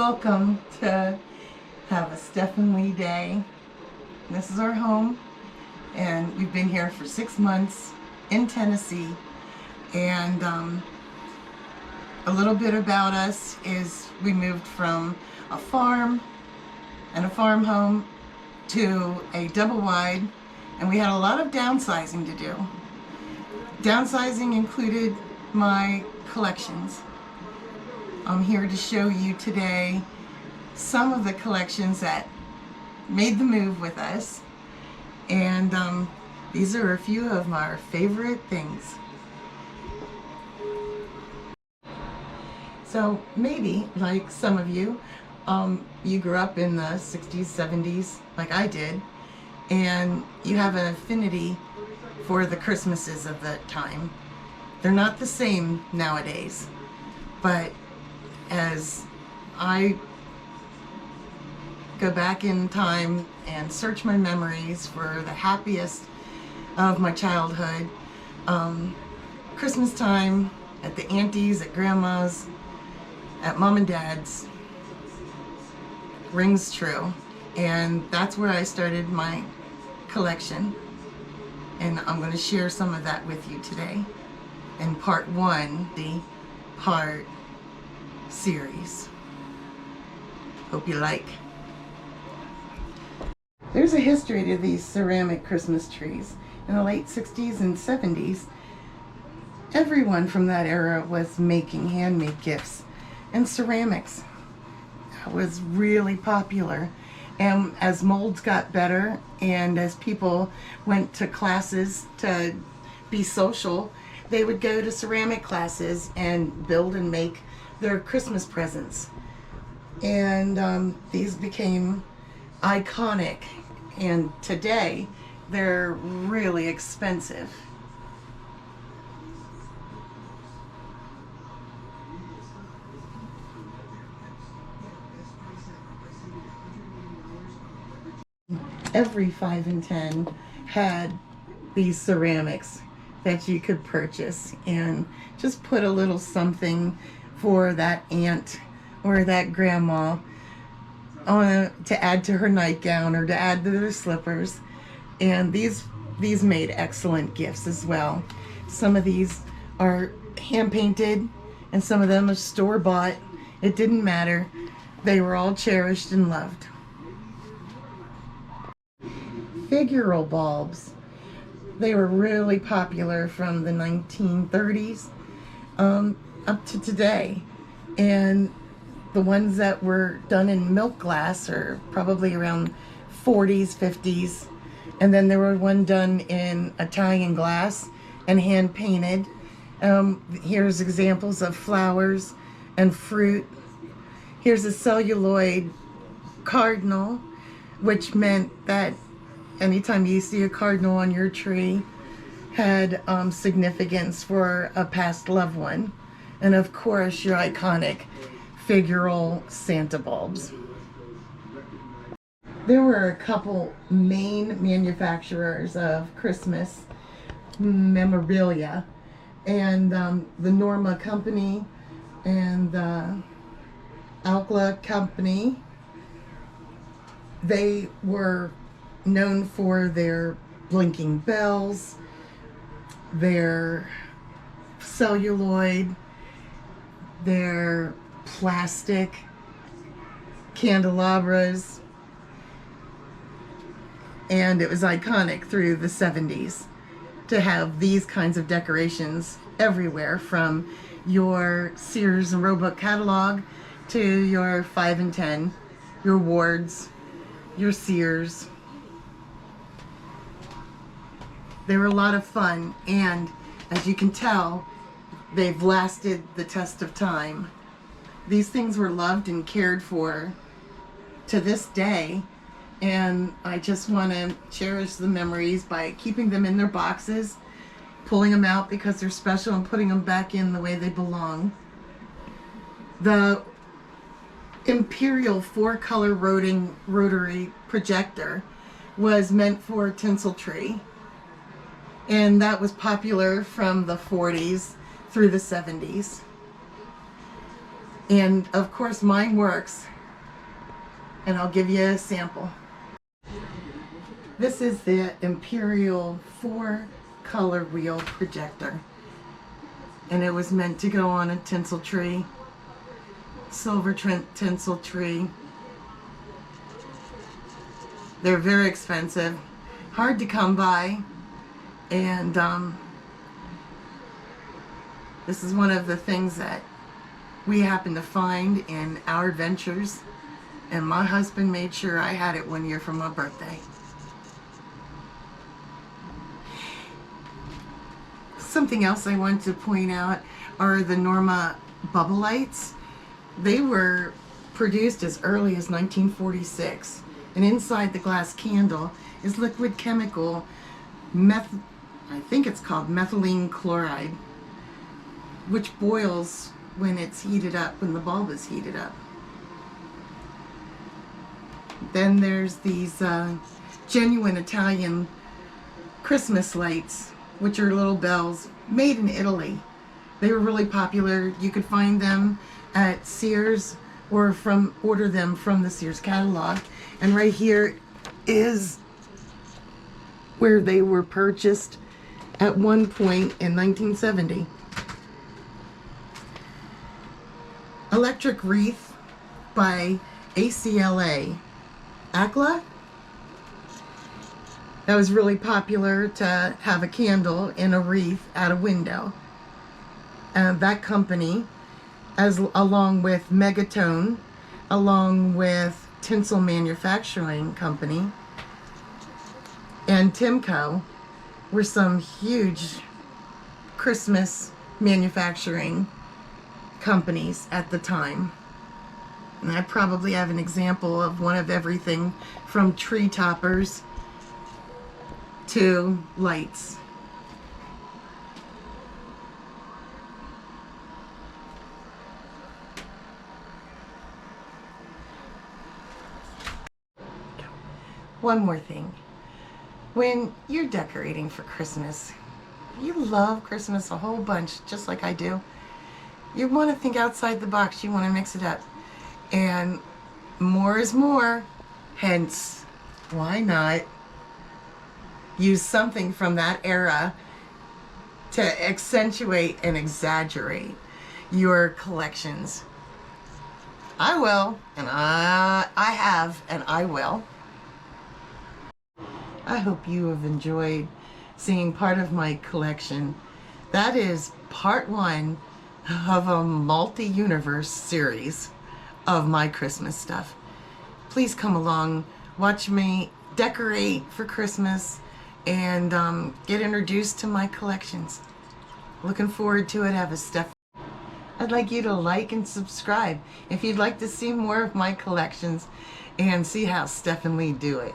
Welcome to have a Steph-N-Lee day. This is our home, and we've been here for 6 months in Tennessee. And a little bit about us is we moved from a farm and a farm home to a double wide, and we had a lot of downsizing to do. Downsizing included my collections. I'm here to show you today some of the collections that made the move with us, and these are a few of our favorite things. So maybe, like some of you, you grew up in the 60s, 70s, like I did, and you have an affinity for the Christmases of that time. They're not the same nowadays, but as I go back in time and search my memories for the happiest of my childhood, Christmas time at the aunties, at grandma's, at mom and dad's rings true, and that's where I started my collection, and I'm going to share some of that with you today in part 1, the part series. Hope you like. There's a history to these ceramic Christmas trees. In the late 60s and 70s, everyone from that era was making handmade gifts, and ceramics was really popular. And as molds got better and as people went to classes to be social, they would go to ceramic classes and build and make their Christmas presents. And these became iconic, and today they're really expensive. Every 5 and 10 had these ceramics that you could purchase and just put a little something for that aunt or that grandma to add to her nightgown or to add to their slippers. And these made excellent gifts as well. Some of these are hand painted and some of them are store-bought. It didn't matter. They were all cherished and loved. Figural bulbs. They were really popular from the 1930s up to today, and the ones that were done in milk glass are probably around 40s, 50s, and then there were one done in Italian glass and hand painted. Here's examples of flowers and fruit. Here's a celluloid cardinal, which meant that anytime you see a cardinal on your tree had significance for a past loved one. And of course, your iconic figural Santa bulbs. There were a couple main manufacturers of Christmas memorabilia, and the Norma Company and the Alcla Company. They were known for their blinking bells, their celluloid, their plastic candelabras, and it was iconic through the 70s to have these kinds of decorations everywhere, from your Sears and Roebuck catalog to your 5 and 10, your Wards, your Sears. They were a lot of fun, and as you can tell, they've lasted the test of time. These things were loved and cared for to this day, and I just want to cherish the memories by keeping them in their boxes, pulling them out because they're special, and putting them back in the way they belong. The Imperial 4-color rotary projector was meant for tinsel tree, and that was popular from the 40s through the 70s. And of course mine works. and I'll give you a sample. This is the Imperial 4-color wheel projector, and it was meant to go on a tinsel tree, silver tinsel tree. They're very expensive, hard to come by, and this is one of the things that we happened to find in our adventures, and my husband made sure I had it one year for my birthday. Something else I want to point out are the Norma bubble lights. They were produced as early as 1946, and inside the glass candle is liquid chemical I think it's called methylene chloride, which boils when it's heated up, when the bulb is heated up. Then there's these genuine Italian Christmas lights, which are little bells made in Italy. They were really popular. You could find them at Sears or order them from the Sears catalog. And right here is where they were purchased at one point in 1970. Electric wreath by ACLA. ACLA? That was really popular to have a candle in a wreath at a window. And that company, along with Megatone, along with Tinsel Manufacturing Company, and Timco, were some huge Christmas manufacturing companies at the time. And I probably have an example of one of everything from tree toppers to lights. One more thing. When you're decorating for Christmas, you love Christmas a whole bunch, just like I do. You want to think outside the box. You want to mix it up. And more is more. Hence, why not use something from that era to accentuate and exaggerate your collections? I will, and I have, and I will. I hope you have enjoyed seeing part of my collection. That is part one of a multi-universe series of my Christmas stuff. Please come along, watch me decorate for Christmas, and get introduced to my collections. Looking forward to it. Have a Steph. I'd like you to like and subscribe if you'd like to see more of my collections and see how Steph-N-Lee do it.